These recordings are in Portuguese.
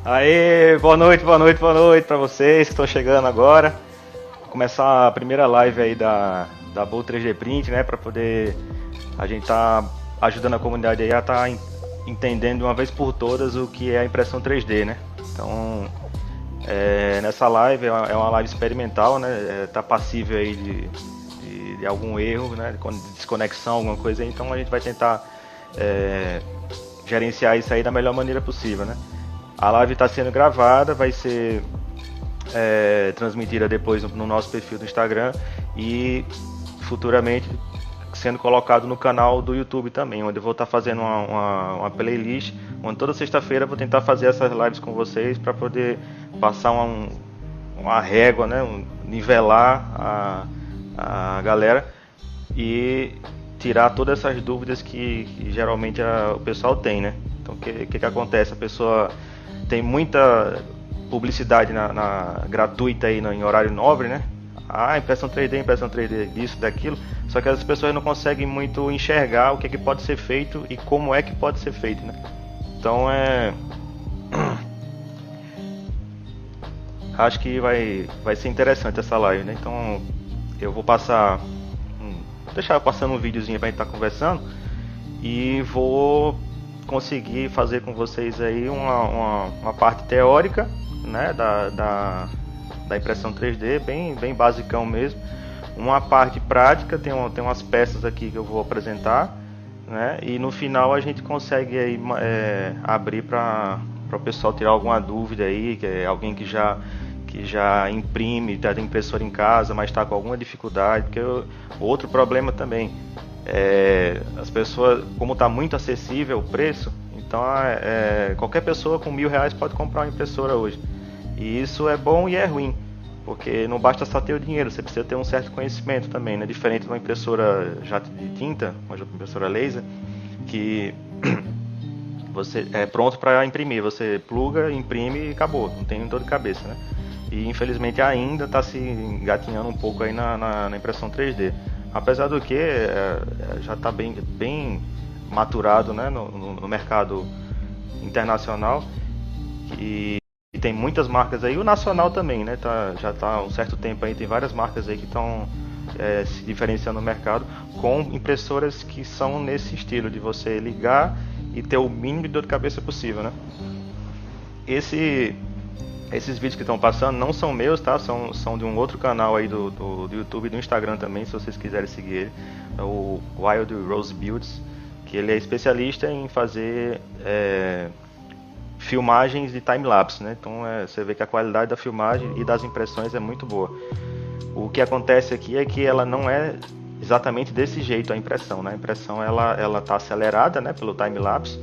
Aê, boa noite, boa noite, boa noite pra vocês que estão chegando agora. Vou começar a primeira live aí da Bolt 3D Print, né? Pra poder a gente tá ajudando a comunidade aí a tá entendendo de uma vez por todas o que é a impressão 3D, né? Então, nessa live é uma live experimental, né? Tá passível aí de algum erro, né? De desconexão, alguma coisa aí. Então a gente vai tentar gerenciar isso aí da melhor maneira possível, né? A live está sendo gravada, vai ser transmitida depois no nosso perfil do Instagram e futuramente sendo colocado no canal do YouTube também, onde eu vou estar fazendo uma playlist, onde toda sexta-feira eu vou tentar fazer essas lives com vocês para poder passar uma régua, né, nivelar a galera e tirar todas essas dúvidas que geralmente o pessoal tem, né? Então o que acontece? A pessoa tem muita publicidade gratuita aí em horário nobre, né? Impressão 3D, disso, daquilo. Só que as pessoas não conseguem muito enxergar o que pode ser feito e como é que pode ser feito, né? Então acho que vai ser interessante essa live, né? Então eu vou deixar passando um videozinho pra gente estar conversando e vou conseguir fazer com vocês aí uma parte teórica, né, da impressão 3D, bem basicão mesmo. Uma parte prática, tem umas peças aqui que eu vou apresentar, né, e no final a gente consegue aí, abrir para o pessoal tirar alguma dúvida aí, que é alguém que já imprime, já tem impressora em casa, mas está com alguma dificuldade, porque outro problema também as pessoas, como está muito acessível o preço, então qualquer pessoa com R$ 1.000 pode comprar uma impressora hoje. E isso é bom e é ruim, porque não basta só ter o dinheiro, você precisa ter um certo conhecimento também, né? Diferente de uma impressora jato de tinta, uma impressora laser, que você é pronto para imprimir, você pluga, imprime e acabou, não tem dor de cabeça, né? E infelizmente ainda está se engatinhando um pouco aí na impressão 3D. Apesar do que já está bem maturado, né, no mercado internacional e tem muitas marcas aí, o nacional também, né, já está há um certo tempo aí, tem várias marcas aí que estão se diferenciando no mercado com impressoras que são nesse estilo de você ligar e ter o mínimo de dor de cabeça possível, né? Esses vídeos que estão passando não são meus, tá? São de um outro canal aí do YouTube e do Instagram também, se vocês quiserem seguir ele. É o Wild Rose Builds, que ele é especialista em fazer filmagens de time-lapse, né? Então você vê que a qualidade da filmagem e das impressões é muito boa. O que acontece aqui é que ela não é exatamente desse jeito a impressão, né? A impressão ela tá acelerada, né, pelo time-lapse,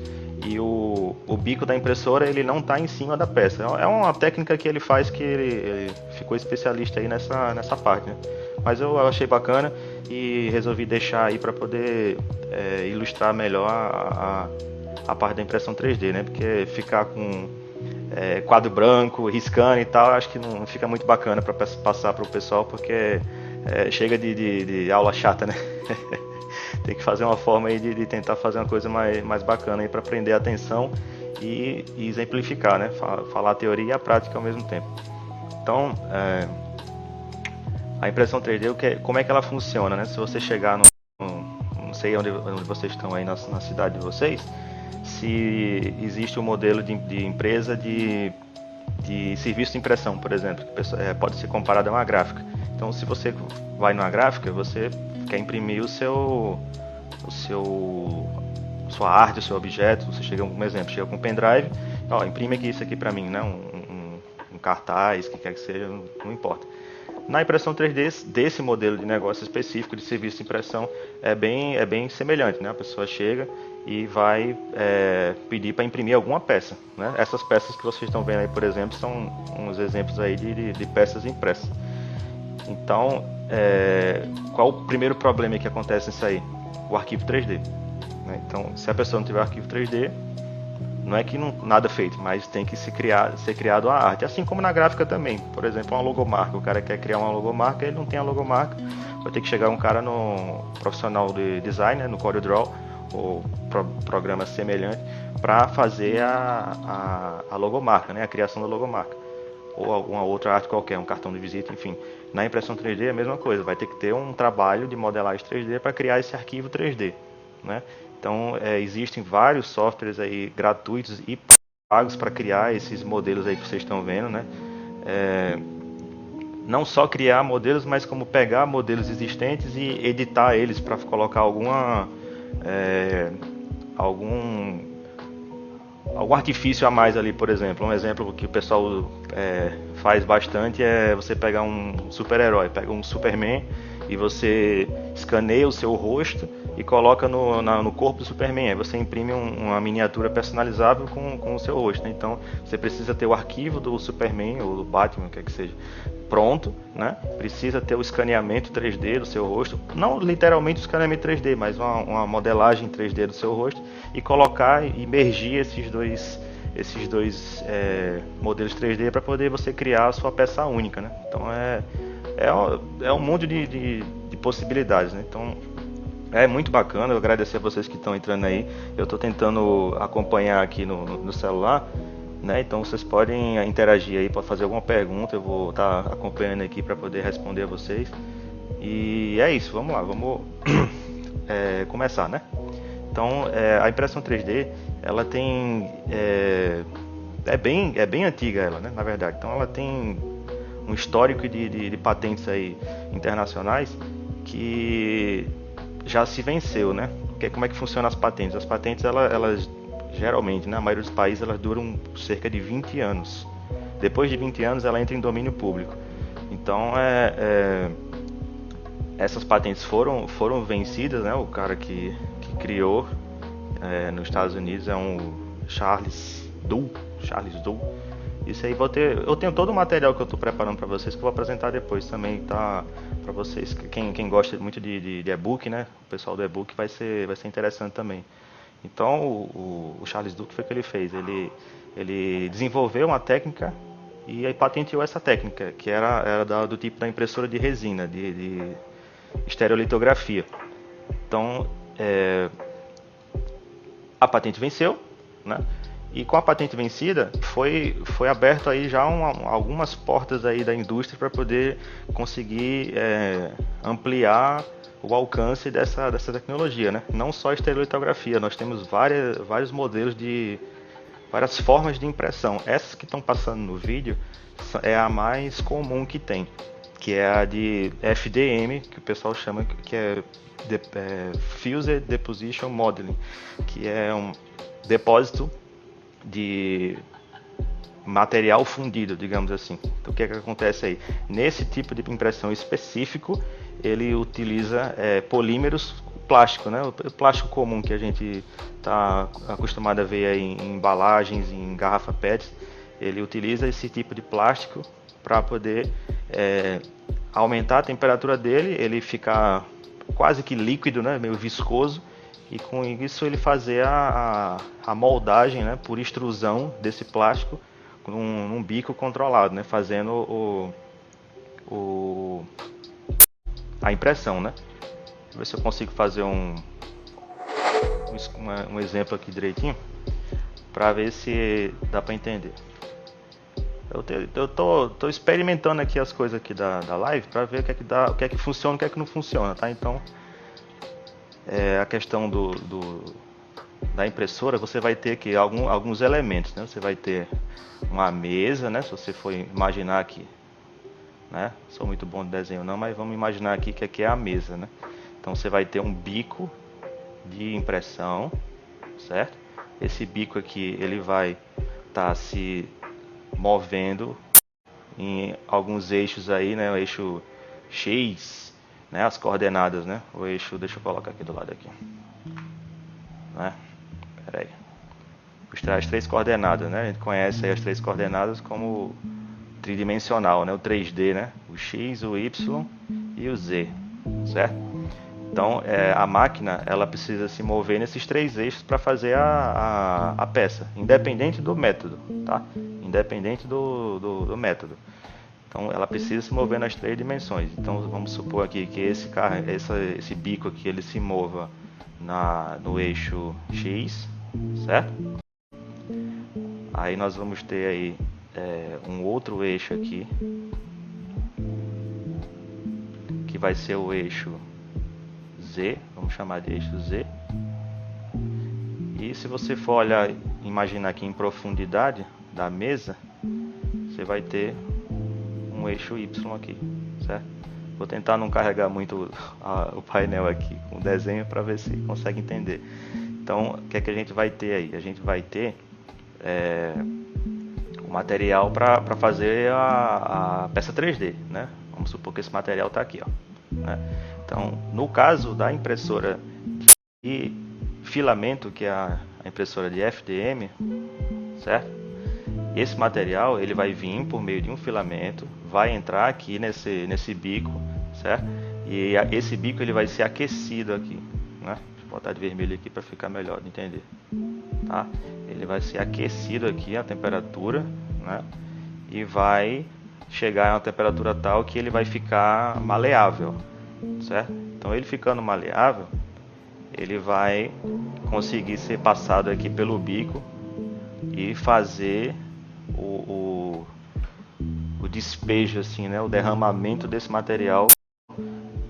e o bico da impressora ele não está em cima da peça. É uma técnica que ele faz que ele ficou especialista aí nessa parte, né? Mas eu achei bacana e resolvi deixar aí para poder ilustrar melhor a parte da impressão 3D, né? Porque ficar com quadro branco, riscando e tal, acho que não fica muito bacana para passar para o pessoal, porque chega de aula chata, né? Tem que fazer uma forma aí de tentar fazer uma coisa mais bacana aí para prender a atenção e exemplificar, né? Falar a teoria e a prática ao mesmo tempo. Então, a impressão 3D, como é que ela funciona, né? Se você chegar não sei onde vocês estão aí na cidade de vocês, se existe um modelo de empresa de serviço de impressão, por exemplo, que pode ser comparado a uma gráfica. Então, se você vai numa gráfica, você quer imprimir sua arte, o seu objeto, você chega, um exemplo, chega com um pendrive, imprime aqui isso aqui para mim, né? Um cartaz, que quer que seja, não importa. Na impressão 3D, desse modelo de negócio específico de serviço de impressão, é bem semelhante, né? A pessoa chega e vai pedir para imprimir alguma peça, né? Essas peças que vocês estão vendo aí, por exemplo, são uns exemplos aí de peças impressas. Então, qual o primeiro problema que acontece nisso aí? O arquivo 3D, né? Então, se a pessoa não tiver arquivo 3D, não é que nada feito, mas tem que ser criado a arte. Assim como na gráfica também. Por exemplo, uma logomarca. O cara quer criar uma logomarca, ele não tem a logomarca. Vai ter que chegar um cara no profissional de design, né, no CorelDRAW, ou programa semelhante para fazer a logomarca, né? A criação da logomarca. Ou alguma outra arte qualquer, um cartão de visita, enfim. Na impressão 3D é a mesma coisa, vai ter que ter um trabalho de modelagem 3D para criar esse arquivo 3D, né? Então existem vários softwares aí gratuitos e pagos para criar esses modelos aí que vocês estão vendo, né? Não só criar modelos, mas como pegar modelos existentes e editar eles para colocar algum artifício a mais ali, por exemplo. Um exemplo que o pessoal faz bastante é você pegar um super-herói, pega um Superman e você escaneia o seu rosto e coloca no corpo do Superman. Aí você imprime uma miniatura personalizável com o seu rosto, né? Então você precisa ter o arquivo do Superman ou do Batman, o que é que seja, pronto, né? Precisa ter o escaneamento 3D do seu rosto, não literalmente o escaneamento 3D, mas uma modelagem 3D do seu rosto, e colocar e mergir esses dois modelos 3D para poder você criar a sua peça única, né? Então é um mundo de possibilidades, né? Então é muito bacana. Eu agradecer a vocês que estão entrando aí. Eu estou tentando acompanhar aqui no celular, né? Então vocês podem interagir aí para fazer alguma pergunta. Eu vou estar acompanhando aqui para poder responder a vocês. E é isso, vamos lá, vamos começar, né? Então a impressão 3D, ela tem é bem antiga ela, né? Na verdade, então ela tem um histórico de patentes aí internacionais que já se venceu, né? Como é que funcionam as patentes? As patentes, elas geralmente, na maioria dos países, elas duram cerca de 20 anos. Depois de 20 anos, ela entra em domínio público. Então, essas patentes foram vencidas, né? O cara que criou nos Estados Unidos é um Charles Doux. Isso aí eu tenho todo o material que eu estou preparando para vocês que eu vou apresentar depois também, tá? Para vocês, quem gosta muito de e-book, né? O pessoal do e-book vai ser interessante também. Então o Charles Doux, foi o que ele fez? Ele desenvolveu uma técnica e aí patenteou essa técnica, que era do tipo da impressora de resina, de estereolitografia. Então a patente venceu, né? E com a patente vencida, foi aberto aí já algumas portas aí da indústria para poder conseguir ampliar o alcance dessa tecnologia, né? Não só a estereolitografia, nós temos vários modelos várias formas de impressão. Essas que estão passando no vídeo é a mais comum que tem, que é a de FDM, que o pessoal chama, que é Fused Deposition Modeling, que é um depósito de material fundido, digamos assim. Então o que acontece aí? Nesse tipo de impressão específico, ele utiliza polímeros plástico, né? O plástico comum que a gente está acostumado a ver aí em embalagens, em garrafa PET, ele utiliza esse tipo de plástico para poder aumentar a temperatura dele, ele fica quase que líquido, né? Meio viscoso. E com isso ele fazer a moldagem, né, por extrusão desse plástico num bico controlado, né, fazendo a impressão, né. Deixa eu ver se eu consigo fazer um exemplo aqui direitinho, para ver se dá para entender. Eu tô experimentando aqui as coisas aqui da live para ver o que é que dá, o que é que funciona, o que é que não funciona, tá? Então a questão da impressora, você vai ter aqui alguns elementos, né? Você vai ter uma mesa, né? Se você for imaginar aqui, né? Sou muito bom de desenho não, mas vamos imaginar aqui que aqui é a mesa, né? Então você vai ter um bico de impressão, certo? Esse bico aqui, ele vai estar se movendo em alguns eixos aí, né? O eixo X, né, as coordenadas, né? O eixo, deixa eu colocar aqui do lado aqui, né? Pera aí. As três coordenadas, né? A gente conhece aí as três coordenadas como tridimensional, né? O 3D, né? O X, o Y e o Z, certo? Então a máquina, ela precisa se mover nesses três eixos para fazer a peça, independente do método, tá? Independente do método. Então ela precisa se mover nas três dimensões. Então vamos supor aqui que esse bico aqui ele se mova no eixo X, certo? Aí nós vamos ter aí um outro eixo aqui, que vai ser o eixo Z, vamos chamar de eixo Z. E se você for olhar, imaginar aqui em profundidade da mesa, você vai ter um eixo Y aqui, certo? Vou tentar não carregar muito o painel aqui com o desenho para ver se consegue entender. Então, o que é que a gente vai ter aí? A gente vai ter o material para fazer a peça 3D, né? Vamos supor que esse material está aqui, ó, né? Então, no caso da impressora de filamento, que é a impressora de FDM, certo? Esse material ele vai vir por meio de um filamento, vai entrar aqui nesse bico, certo? E esse bico ele vai ser aquecido aqui, né? Deixa eu botar de vermelho aqui para ficar melhor de entender, tá? Ele vai ser aquecido aqui a temperatura, né? E vai chegar a uma temperatura tal que ele vai ficar maleável, certo? Então ele ficando maleável, ele vai conseguir ser passado aqui pelo bico e fazer o despejo, assim, né? O derramamento desse material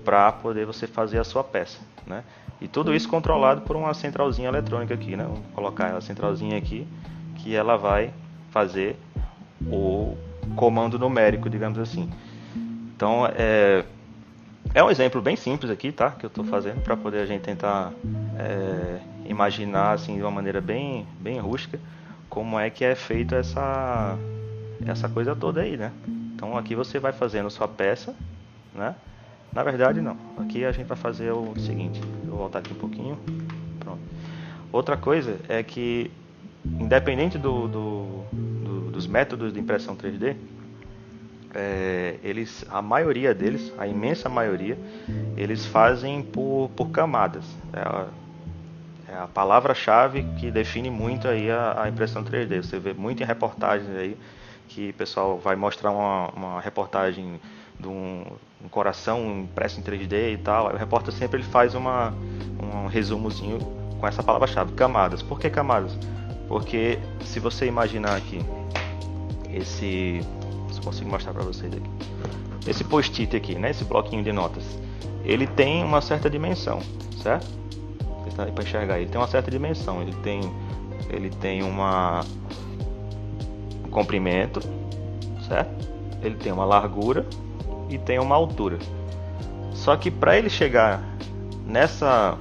para poder você fazer a sua peça, né? E tudo isso controlado por uma centralzinha eletrônica aqui, né? Vamos colocar a centralzinha aqui, que ela vai fazer o comando numérico, digamos assim. Então, é um exemplo bem simples aqui, tá? Que eu estou fazendo para poder a gente tentar imaginar, assim, de uma maneira bem rústica, como é que é feito essa coisa toda aí, né? Então, aqui você vai fazendo sua peça, né? Na verdade, não. Aqui a gente vai fazer o seguinte. Vou voltar aqui um pouquinho. Pronto. Outra coisa é que, independente dos métodos de impressão 3D, a maioria deles, a imensa maioria, eles fazem por camadas. É a palavra-chave que define muito aí a impressão 3D. Você vê muito em reportagens aí que o pessoal vai mostrar uma reportagem de um coração impresso em 3D e tal. Aí o repórter sempre ele faz um resumozinho com essa palavra-chave, camadas. Por que camadas? Porque se você imaginar aqui se eu consigo mostrar para vocês aqui, esse post-it aqui, né, esse bloquinho de notas, ele tem uma certa dimensão, certo? Para enxergar, ele tem uma certa dimensão, ele tem um comprimento, certo? Ele tem uma largura e tem uma altura. Só que para ele chegar nessa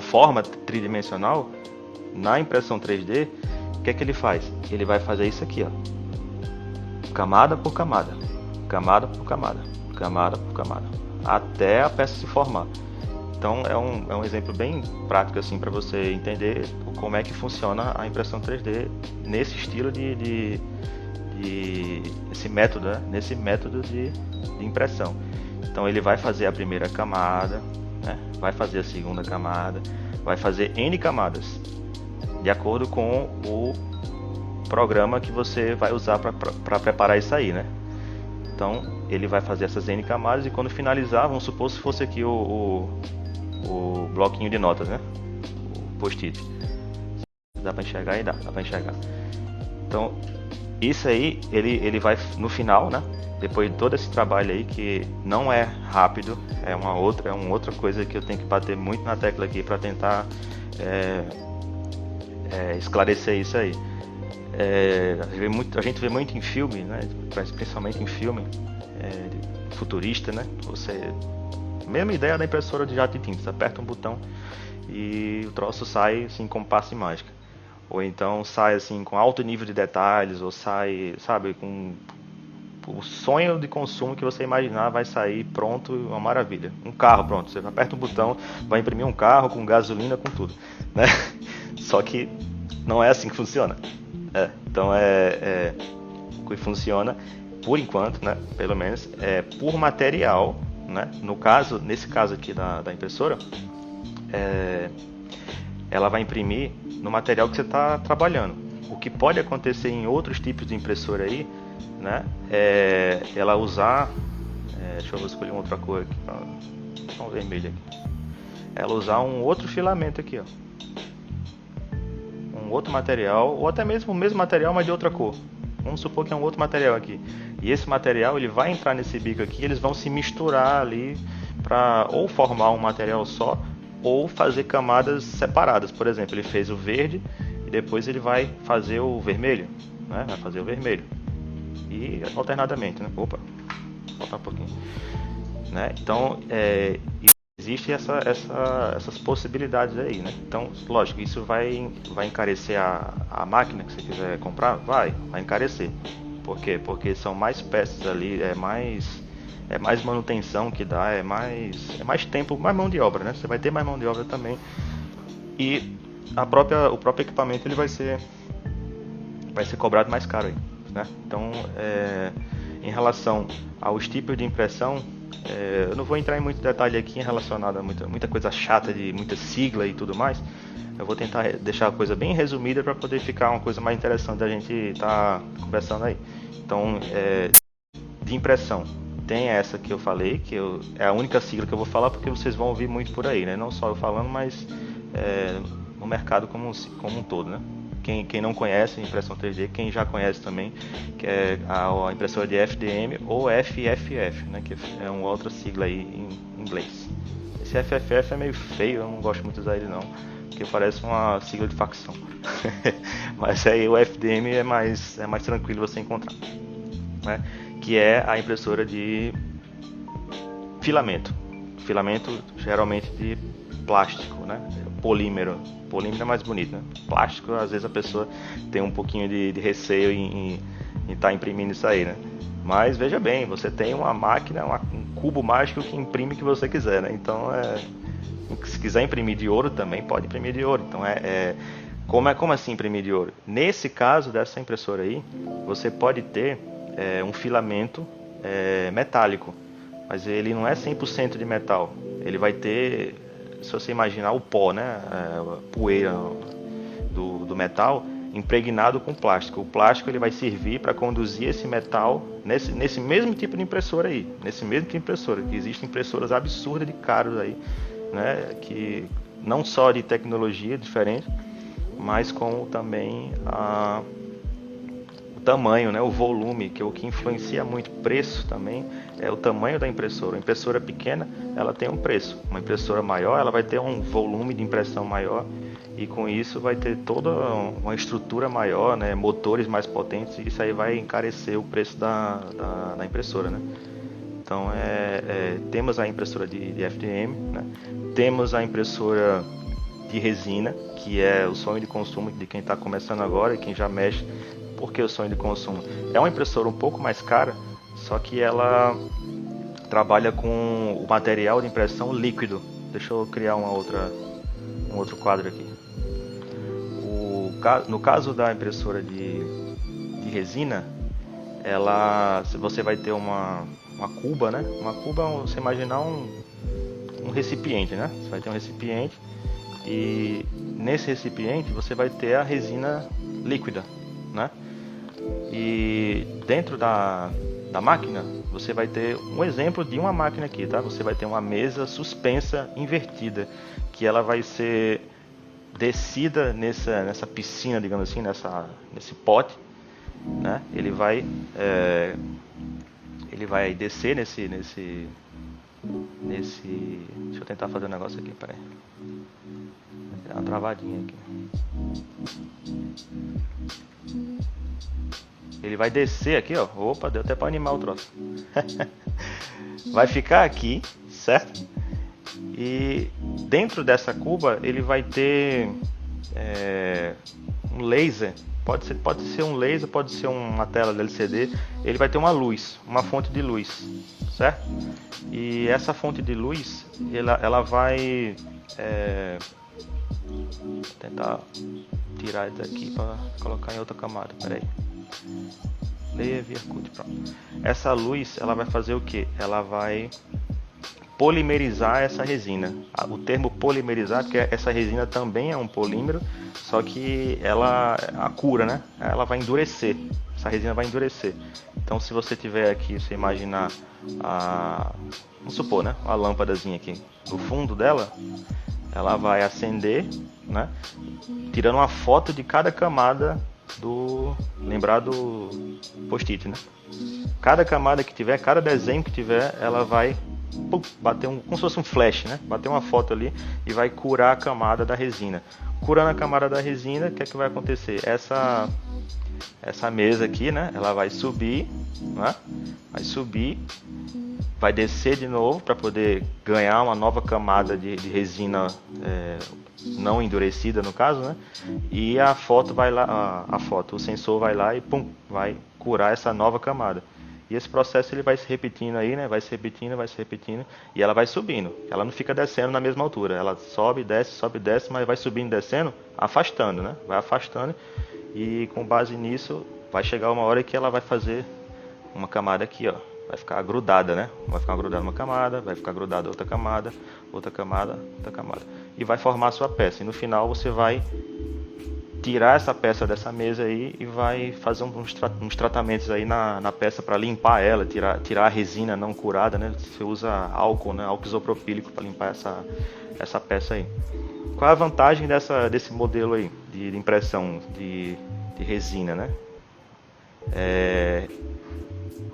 forma tridimensional na impressão 3D, o que é que ele faz? Ele vai fazer isso aqui, ó, camada por camada, camada por camada, camada por camada, até a peça se formar. Então é um exemplo bem prático assim para você entender como é que funciona a impressão 3D nesse estilo esse método, né? Nesse método de impressão. Então ele vai fazer a primeira camada, né? Vai fazer a segunda camada, vai fazer N camadas, de acordo com o programa que você vai usar para preparar isso aí, né? Então ele vai fazer essas N camadas e quando finalizar, vamos supor se fosse aqui o bloquinho de notas, né? O post-it. Dá para enxergar aí? Dá para enxergar. Então isso aí, ele vai no final, né? Depois de todo esse trabalho aí, que não é rápido, é uma outra coisa que eu tenho que bater muito na tecla aqui para tentar esclarecer isso aí. A gente vê muito em filme, né? Principalmente em filme futurista, né? Mesma ideia da impressora de jato de tinta, você aperta um botão e o troço sai assim com passe mágica. Ou então sai assim com alto nível de detalhes, ou sai, sabe, com o sonho de consumo que você imaginar vai sair pronto, uma maravilha. Um carro pronto, você aperta um botão, vai imprimir um carro com gasolina, com tudo, né? Só que não é assim que funciona. Então o que funciona, por enquanto, né, pelo menos, é por material, né? Nesse caso aqui da impressora, ela vai imprimir no material que você está trabalhando. O que pode acontecer em outros tipos de impressora aí, né, ela usar, deixa eu escolher uma outra cor aqui, um vermelho aqui. ela usar um outro filamento aqui, ó. Um outro material, ou até mesmo o mesmo material, mas de outra cor. Vamos supor que é um outro material aqui. E esse material ele vai entrar nesse bico aqui, eles vão se misturar ali para ou formar um material só, ou fazer camadas separadas. Por exemplo, ele fez o verde e depois ele vai fazer o vermelho, né? Vai fazer o vermelho. E alternadamente, né? Opa, voltar um pouquinho. Né? Então, existe essas possibilidades aí, né? Então, lógico, isso vai encarecer a máquina que você quiser comprar? Vai encarecer. Por quê? Porque são mais peças ali, é mais manutenção que dá, é mais tempo, mais mão de obra, né? Você vai ter mais mão de obra também. E o próprio equipamento ele vai ser cobrado mais caro aí, né? Então, em relação aos tipos de impressão, eu não vou entrar em muito detalhe aqui em relacionado a muita coisa chata de muita sigla e tudo mais. Eu vou tentar deixar a coisa bem resumida para poder ficar uma coisa mais interessante da gente estar conversando aí. Então, de impressão, tem essa que eu falei, é a única sigla que eu vou falar porque vocês vão ouvir muito por aí, né? Não só eu falando, mas no mercado como um todo, né? Quem não conhece impressão 3D, quem já conhece também, que é a impressora de FDM ou FFF, né, que é uma outra sigla aí em inglês. Esse FFF é meio feio, eu não gosto muito de usar ele não, porque parece uma sigla de facção. Mas aí o FDM é mais tranquilo você encontrar, né, que é a impressora de filamento geralmente de plástico, né? Polímero é mais bonito, né? Plástico, às vezes a pessoa tem um pouquinho de receio em estar imprimindo isso aí, né? Mas veja bem, você tem uma máquina, um cubo mágico que imprime o que você quiser, né? Então, se quiser imprimir de ouro também pode imprimir de ouro. Então, como assim imprimir de ouro? Nesse caso dessa impressora aí, você pode ter um filamento metálico, mas ele não é 100% de metal. Ele vai ter, se você imaginar o pó, né, a poeira do metal impregnado com plástico. O plástico ele vai servir para conduzir esse metal nesse mesmo tipo de impressora aí, nesse mesmo tipo de impressora. Que existem impressoras absurdas de caros aí, né, que não só de tecnologia diferente, mas como também o tamanho, né, o volume, que é o que influencia muito. Preço também é o tamanho da impressora. Uma impressora pequena, ela tem um preço. Uma impressora maior, ela vai ter um volume de impressão maior e com isso vai ter toda uma estrutura maior, né, motores mais potentes, e isso aí vai encarecer o preço da impressora, né? Então, temos a impressora de FDM, né? Temos a impressora de resina, que é o sonho de consumo de quem está começando agora e quem já mexe. Por que o sonho de consumo? É uma impressora um pouco mais cara, só que ela trabalha com o material de impressão líquido. Deixa eu criar um outro quadro aqui. No caso da impressora de resina, você vai ter uma cuba, né? Uma cuba, você imaginar um recipiente, né? Você vai ter um recipiente e nesse recipiente você vai ter a resina líquida, né? E dentro da máquina você vai ter um exemplo de uma máquina aqui, tá? Você vai ter uma mesa suspensa invertida, que ela vai ser descida nessa piscina, digamos assim, nesse pote, né? Ele vai descer nesse deixa eu tentar fazer um negócio aqui, peraí. Dá uma travadinha aqui. Ele vai descer aqui, ó. Opa, deu até para animar o troço. Vai ficar aqui, certo? E dentro dessa cuba ele vai ter um laser. Pode ser um laser, pode ser uma tela de LCD. Ele vai ter uma luz, uma fonte de luz, certo? E essa fonte de luz, ela vai tentar tirar daqui para colocar em outra camada. Peraí. Leia via CUT, pronto. Essa luz, ela vai fazer o que? Ela vai polimerizar essa resina. O termo polimerizar, porque essa resina também é um polímero, só que a cura, né? Ela vai endurecer. Essa resina vai endurecer. Então, se você tiver aqui, você imaginar vamos supor, né? Uma lâmpadazinha aqui. No fundo dela, ela vai acender, né? Tirando uma foto de cada camada lembrar do post-it, né? Cada camada que tiver, cada desenho que tiver, ela vai bater como se fosse um flash, né? Bater uma foto ali e vai curar a camada da resina. Curando a camada da resina, o que é que vai acontecer? Essa mesa aqui, né? Ela vai subir, né? Vai descer de novo para poder ganhar uma nova camada de resina não endurecida, no caso, né? E a foto vai lá, o sensor vai lá e vai curar essa nova camada. E esse processo ele vai se repetindo aí, né? Vai se repetindo e ela vai subindo. Ela não fica descendo na mesma altura. Ela sobe, desce, mas vai subindo e descendo, afastando, né? Vai afastando e com base nisso vai chegar uma hora que ela vai fazer uma camada aqui, ó. Vai ficar grudada, né? Vai ficar grudada uma camada, vai ficar grudada outra camada, outra camada, outra camada. E vai formar a sua peça. E no final você vai tirar essa peça dessa mesa aí e vai fazer uns tratamentos aí na peça para limpar ela, tirar a resina não curada, né? Você usa álcool, né? Álcool isopropílico para limpar essa peça aí. Qual é a vantagem desse modelo aí de impressão de resina, né?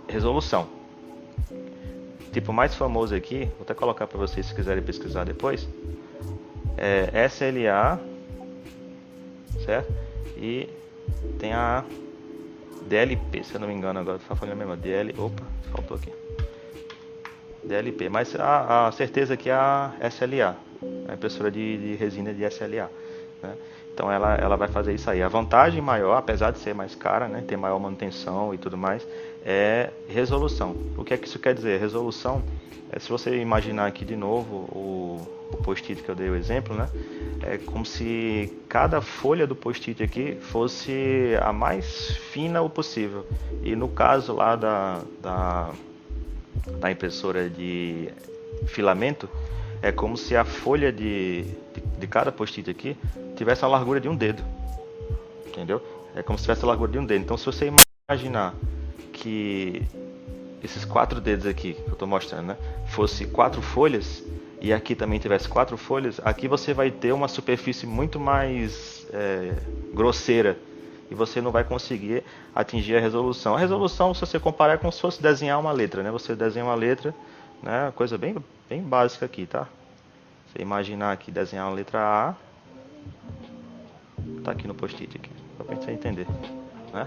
Resolução. Tipo mais famoso aqui, vou até colocar para vocês se quiserem pesquisar depois, SLA, certo? E tem a DLP, se eu não me engano agora, tô falando mesmo, faltou aqui. DLP, mas a certeza aqui é a SLA, a impressora de resina de SLA, né? Então ela vai fazer isso aí. A vantagem maior, apesar de ser mais cara, né, ter maior manutenção e tudo mais, é resolução. O que é que isso quer dizer? Resolução, se você imaginar aqui de novo o post-it que eu dei o exemplo, né, é como se cada folha do post-it aqui fosse a mais fina o possível. E no caso lá da impressora de filamento, é como se a folha de cada post-it aqui tivesse a largura de um dedo, entendeu? É como se tivesse a largura de um dedo. Então, se você imaginar que esses 4 dedos aqui que eu estou mostrando, né, fosse 4 folhas e aqui também tivesse 4 folhas, aqui você vai ter uma superfície muito mais grosseira e você não vai conseguir atingir a resolução. A resolução, se você comparar, é como se fosse desenhar uma letra, né? Você desenha uma letra, né? Coisa bem básica aqui, tá? Você imaginar aqui, desenhar uma letra A, tá aqui no post-it aqui, só pra você entender, né?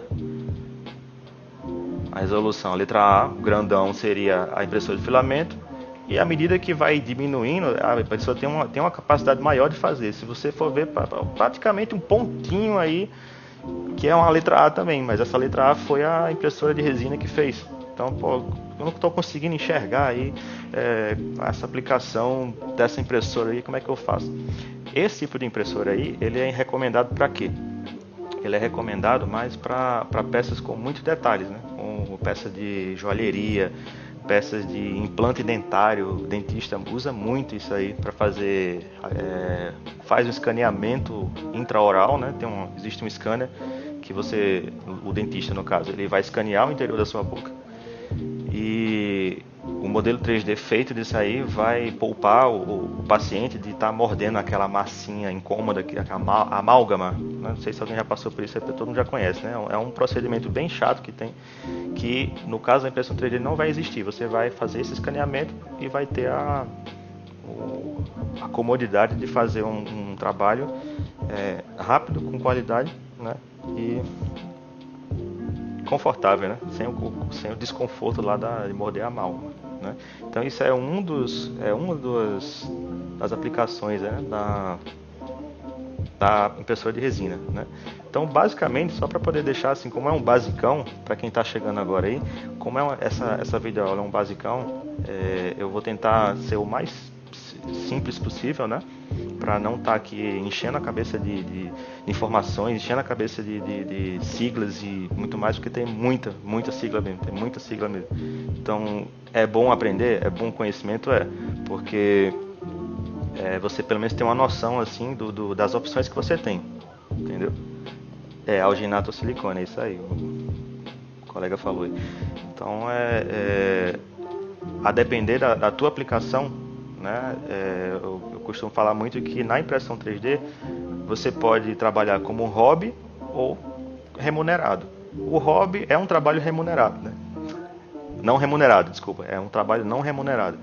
A resolução, a letra A, grandão seria a impressora de filamento, e à medida que vai diminuindo, a impressora tem uma capacidade maior de fazer. Se você for ver, praticamente um pontinho aí, que é uma letra A também, mas essa letra A foi a impressora de resina que fez. Então, pô, eu não estou conseguindo enxergar aí essa aplicação dessa impressora aí, como é que eu faço? Esse tipo de impressora aí, ele é recomendado para quê? Ele é recomendado mais para peças com muitos detalhes, né? Com peças de joalheria, peças de implante dentário. O dentista usa muito isso aí para fazer, faz um escaneamento intraoral, né? Existe um scanner que o dentista no caso, ele vai escanear o interior da sua boca. E o modelo 3D feito disso aí vai poupar o paciente de estar mordendo aquela massinha incômoda, aquela amálgama. Não sei se alguém já passou por isso, todo mundo já conhece, né? É um procedimento bem chato que tem, que no caso da impressão 3D não vai existir. Você vai fazer esse escaneamento e vai ter a comodidade de fazer um trabalho rápido, com qualidade, né? E confortável, né? Sem o desconforto lá de morder a amálgama, né? Então isso é uma das aplicações, né, da impressora de resina, né? Então basicamente, só para poder deixar assim, como é um basicão para quem está chegando agora aí, como essa videoaula é um basicão, eu vou tentar ser o mais simples possível, né? Para não estar aqui enchendo a cabeça de informações, enchendo a cabeça de siglas e muito mais, porque tem muita sigla mesmo, Então, é bom aprender, é bom conhecimento, porque você pelo menos tem uma noção assim das opções que você tem, entendeu? Alginato ou silicone, é isso aí, o colega falou aí. Então, a depender da tua aplicação, né, eu costumo falar muito que na impressão 3D você pode trabalhar como hobby ou remunerado. O hobby é um trabalho remunerado, né? Não remunerado, desculpa, é um trabalho não remunerado.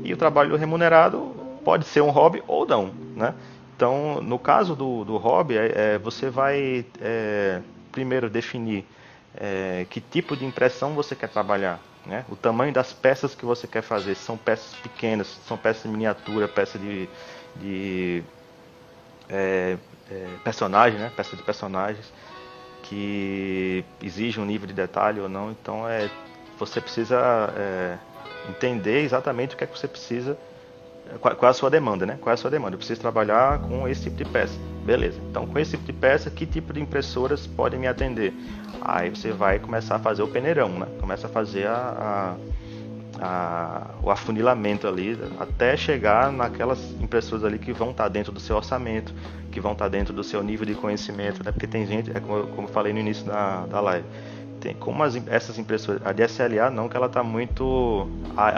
E o trabalho remunerado pode ser um hobby ou não, né? Então, no caso do hobby, você vai primeiro definir que tipo de impressão você quer trabalhar, né? O tamanho das peças que você quer fazer, se são peças pequenas, se são peças de miniatura, peças de personagem, né? Peças de personagens que exigem um nível de detalhe ou não. Então, você precisa entender exatamente o que é que você precisa. Qual é a sua demanda, né? Qual é a sua demanda? Eu preciso trabalhar com esse tipo de peça. Beleza. Então, com esse tipo de peça, que tipo de impressoras podem me atender? Aí você vai começar a fazer o peneirão, né? Começa a fazer o afunilamento ali, até chegar naquelas impressoras ali que vão estar dentro do seu orçamento, que vão estar dentro do seu nível de conhecimento, né? Porque tem gente, como eu falei no início da live, tem como essas impressoras, a de SLA não, que ela está muito,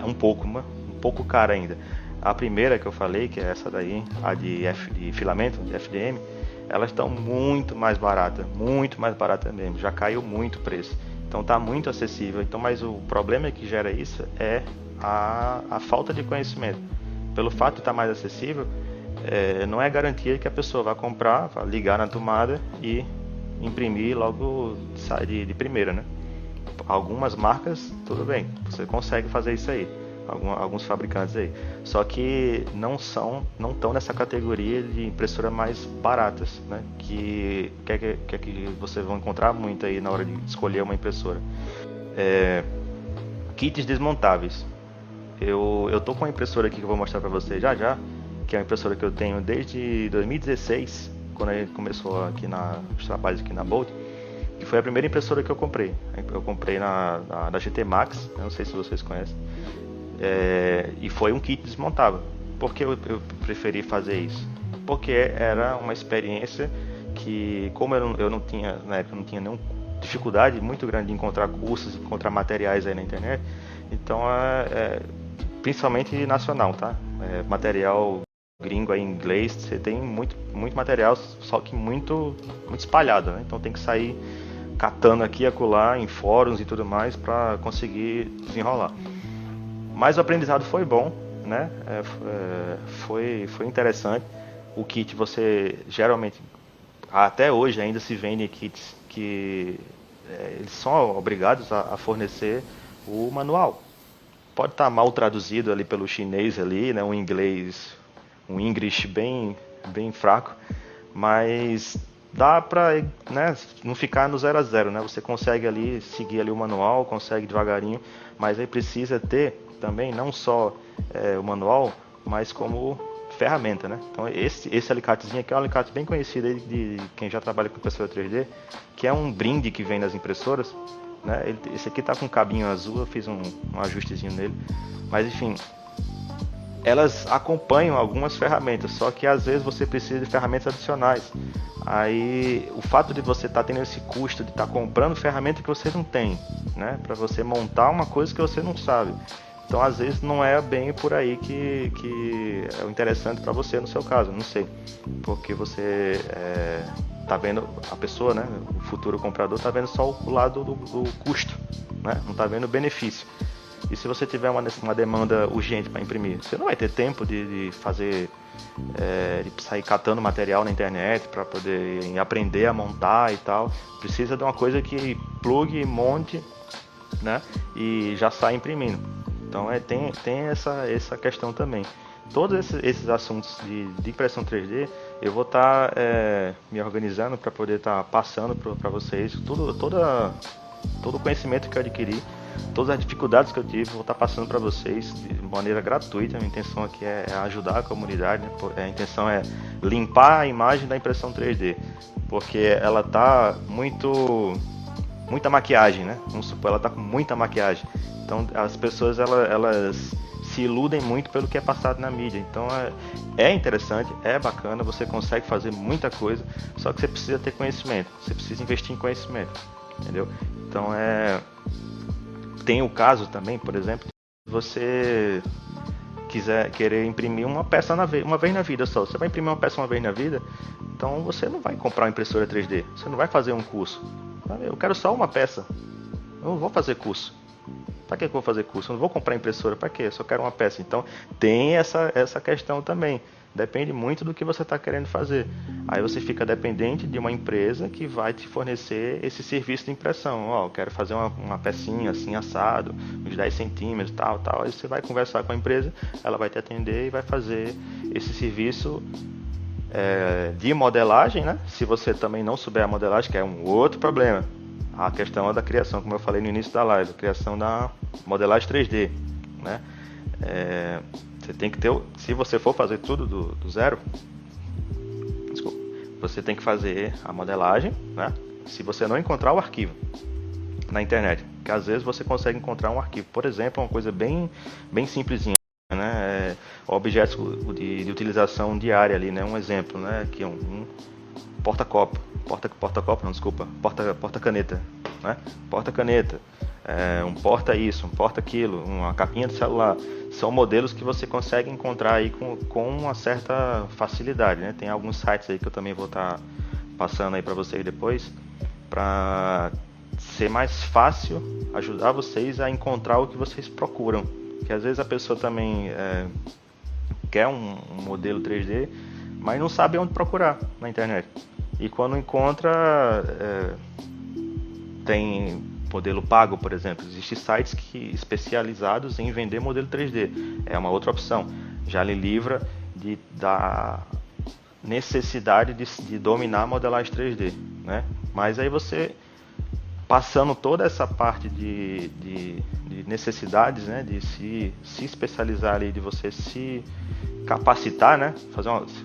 um pouco cara ainda. A primeira que eu falei, que é essa daí, a de filamento, de FDM, elas estão muito mais barata mesmo, já caiu muito o preço. Então está muito acessível. Então, mas o problema que gera isso é a falta de conhecimento. Pelo fato de estar mais acessível, não é garantia que a pessoa vai comprar, vai ligar na tomada e imprimir logo de primeira, né? Algumas marcas, tudo bem, você consegue fazer isso aí. Alguns fabricantes aí. Só que não estão nessa categoria de impressora mais baratas, né? Que você vai encontrar muito aí na hora de escolher uma impressora. Kits desmontáveis. Eu tô com uma impressora aqui que eu vou mostrar para vocês já, que é uma impressora que eu tenho desde 2016, quando a gente começou aqui os trabalhos aqui na Bolt, que foi a primeira impressora que eu comprei. Eu comprei na GT Max, não sei se vocês conhecem. E foi um kit desmontável. Por que eu preferi fazer isso? Porque era uma experiência que, como eu não tinha, na época, não tinha nenhuma dificuldade muito grande de encontrar cursos, encontrar materiais aí na internet, então principalmente nacional, tá? Material gringo aí em inglês, você tem muito material, só que muito espalhado, né? Então tem que sair catando aqui e acolá em fóruns e tudo mais para conseguir desenrolar. Mas o aprendizado foi bom, né? Foi interessante. O kit você geralmente, até hoje ainda se vende kits que eles são obrigados a fornecer o manual. Pode estar mal traduzido ali pelo chinês ali, né? Um inglês, um English bem fraco, mas dá para, né, não ficar no 0 a 0, né? Você consegue ali seguir ali o manual, consegue devagarinho, mas aí precisa ter também não só o manual, mas como ferramenta, né? Então esse alicatezinho aqui é um alicate bem conhecido aí de quem já trabalha com impressora 3D, que é um brinde que vem nas impressoras, né? Esse aqui tá com um cabinho azul, eu fiz um ajustezinho nele, mas enfim, elas acompanham algumas ferramentas, só que às vezes você precisa de ferramentas adicionais. Aí o fato de você estar tendo esse custo de estar comprando ferramenta que você não tem, né? Para você montar uma coisa que você não sabe. Então, às vezes, não é bem por aí que é o interessante para você, no seu caso, não sei. Porque você tá vendo a pessoa, né, o futuro comprador, tá vendo só o lado do custo, né? Não tá vendo o benefício. E se você tiver uma demanda urgente para imprimir, você não vai ter tempo de fazer, de sair catando material na internet para poder aprender a montar e tal. Precisa de uma coisa que plugue, monte, né, e já sai imprimindo. Então tem essa questão também. Todos esses assuntos de impressão 3D, eu vou estar me organizando para poder estar passando para vocês todo o conhecimento que eu adquiri, todas as dificuldades que eu tive, vou estar passando para vocês de maneira gratuita. A minha intenção aqui é ajudar a comunidade, né? A intenção é limpar a imagem da impressão 3D, porque ela está muita maquiagem, né? Vamos supor, ela está com muita maquiagem. Então as pessoas elas se iludem muito pelo que é passado na mídia. Então é interessante, é bacana, você consegue fazer muita coisa, só que você precisa ter conhecimento, você precisa investir em conhecimento, entendeu? Então tem o caso também, por exemplo, você querer imprimir uma peça uma vez na vida só. Você vai imprimir uma peça uma vez na vida, então você não vai comprar uma impressora 3D. Você não vai fazer um curso. Eu quero só uma peça. Eu não vou fazer curso. Para que eu vou fazer curso? Eu não vou comprar impressora. Para quê? Eu só quero uma peça. Então tem essa questão também. Depende muito do que você está querendo fazer. Aí você fica dependente de uma empresa que vai te fornecer esse serviço de impressão. Ó, eu quero fazer uma pecinha assim assado, uns 10 centímetros, tal. Aí você vai conversar com a empresa, ela vai te atender e vai fazer esse serviço de modelagem, né? Se você também não souber a modelagem, que é um outro problema. A questão é da criação, como eu falei no início da live, a criação da modelagem 3D, né? Você tem que ter, se você for fazer tudo do zero, desculpa, você tem que fazer a modelagem, né? Se você não encontrar o arquivo na internet, que às vezes você consegue encontrar um arquivo, por exemplo, uma coisa bem simplesinha, né? Objetos de utilização diária ali, né? Um exemplo, né? Aqui um porta-copo, porta-caneta, né? Porta-caneta. Um porta isso, um porta aquilo, uma capinha de celular. São modelos que você consegue encontrar aí com uma certa facilidade, né? Tem alguns sites aí que eu também vou estar passando aí para vocês depois, para ser mais fácil ajudar vocês a encontrar o que vocês procuram. Porque às vezes a pessoa também quer um modelo 3D, mas não sabe onde procurar na internet. E quando encontra, tem modelo pago, por exemplo. Existem sites especializados em vender modelo 3D. É uma outra opção. Já lhe livra da necessidade de dominar a modelagem 3D, né? Mas aí você, passando toda essa parte de necessidades, né? De se especializar ali, de você se capacitar, né?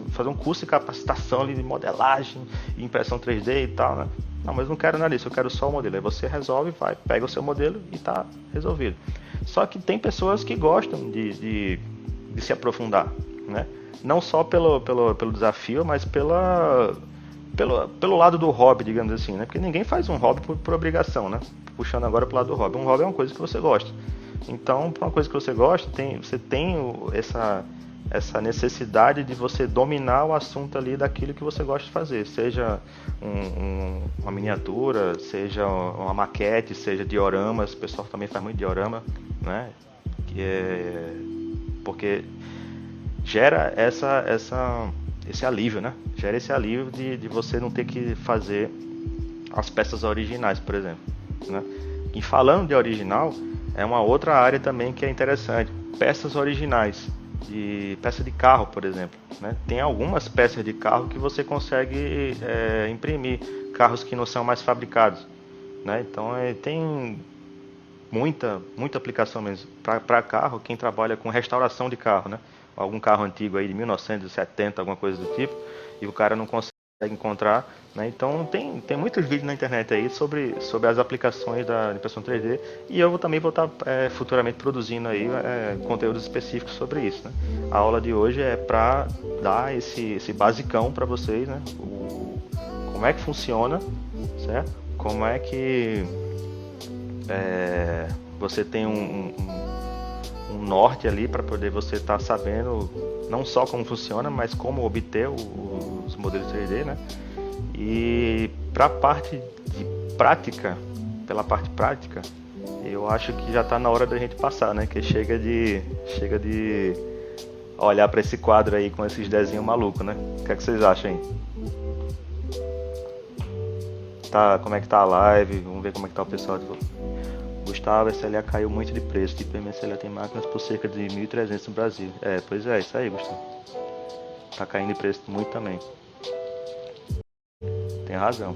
Fazer um curso de capacitação ali de modelagem e impressão 3D e tal, né? Não, mas não quero nada disso, eu quero só o modelo. Aí você resolve, pega o seu modelo e está resolvido. Só que tem pessoas que gostam de se aprofundar, né? Não só pelo desafio, mas pelo lado do hobby, digamos assim, né? Porque ninguém faz um hobby por obrigação, né? Puxando agora pro lado do hobby. Um hobby é uma coisa que você gosta. Então, para uma coisa que você gosta, você tem essa necessidade de você dominar o assunto ali daquilo que você gosta de fazer, seja uma miniatura, seja uma maquete, seja dioramas. O pessoal também faz muito diorama, né? Porque gera esse alívio, né? Gera esse alívio de você não ter que fazer as peças originais, por exemplo, né? E falando de original, é uma outra área também que é interessante. Peças originais. Peça de carro, por exemplo, né? Tem algumas peças de carro que você consegue imprimir, carros que não são mais fabricados, né? Então tem muita aplicação mesmo para carro. Quem trabalha com restauração de carro, né? Algum carro antigo aí de 1970, alguma coisa do tipo, e o cara não consegue encontrar, né? Então tem muitos vídeos na internet aí sobre as aplicações da impressão 3D, e eu também vou estar futuramente produzindo aí conteúdos específicos sobre isso, né? A aula de hoje é para dar esse basicão para vocês, né? Como é que funciona, certo? Como é que você tem um norte ali para poder você estar sabendo não só como funciona, mas como obter os modelos 3D, né? E para a parte de prática, pela parte prática, eu acho que já está na hora da gente passar, né? Que chega de olhar para esse quadro aí com esses desenhos malucos, né? O que é que vocês acham aí? Como é que tá a live? Vamos ver como é que tá o pessoal de volta. Gustavo, a SLA caiu muito de preço. Tipo, a SLA tem máquinas por cerca de 1.300 no Brasil. Pois é, isso aí, Gustavo. Tá caindo de preço muito também. Tem razão.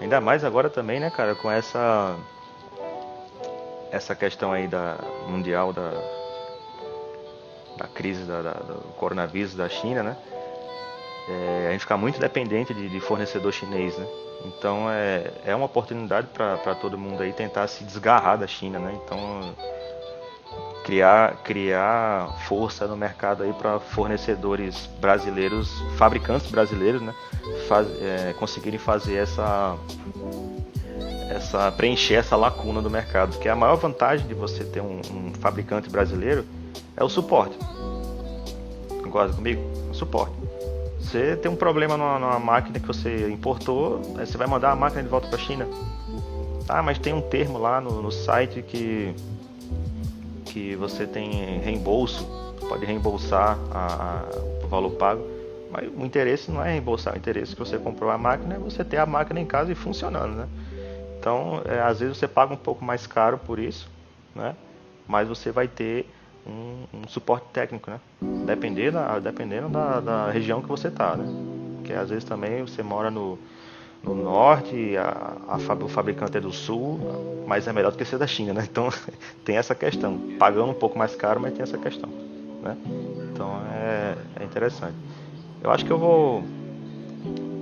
Ainda mais agora também, né, cara, com essa questão aí mundial da crise do coronavírus da China, né? A gente fica muito dependente de fornecedor chinês, né? Então é uma oportunidade para todo mundo aí tentar se desgarrar da China, né? Então criar força no mercado aí para fornecedores brasileiros, fabricantes brasileiros, né? Conseguirem fazer preencher essa lacuna do mercado, que a maior vantagem de você ter um fabricante brasileiro é o suporte. Concorda comigo? O suporte. Você tem um problema numa máquina que você importou, aí você vai mandar a máquina de volta para a China. Ah, mas tem um termo lá no site que você tem reembolso, pode reembolsar o valor pago. Mas o interesse não é reembolsar, o interesse que você comprou a máquina é você ter a máquina em casa e funcionando, né? Então, às vezes você paga um pouco mais caro por isso, né? Mas você vai ter um suporte técnico, né? Dependendo da região que você está, né? Porque às vezes também você mora no norte, o fabricante é do sul, mas é melhor do que ser da China, né? Então tem essa questão, pagando um pouco mais caro, mas tem essa questão, né? Então é interessante. Eu acho que eu vou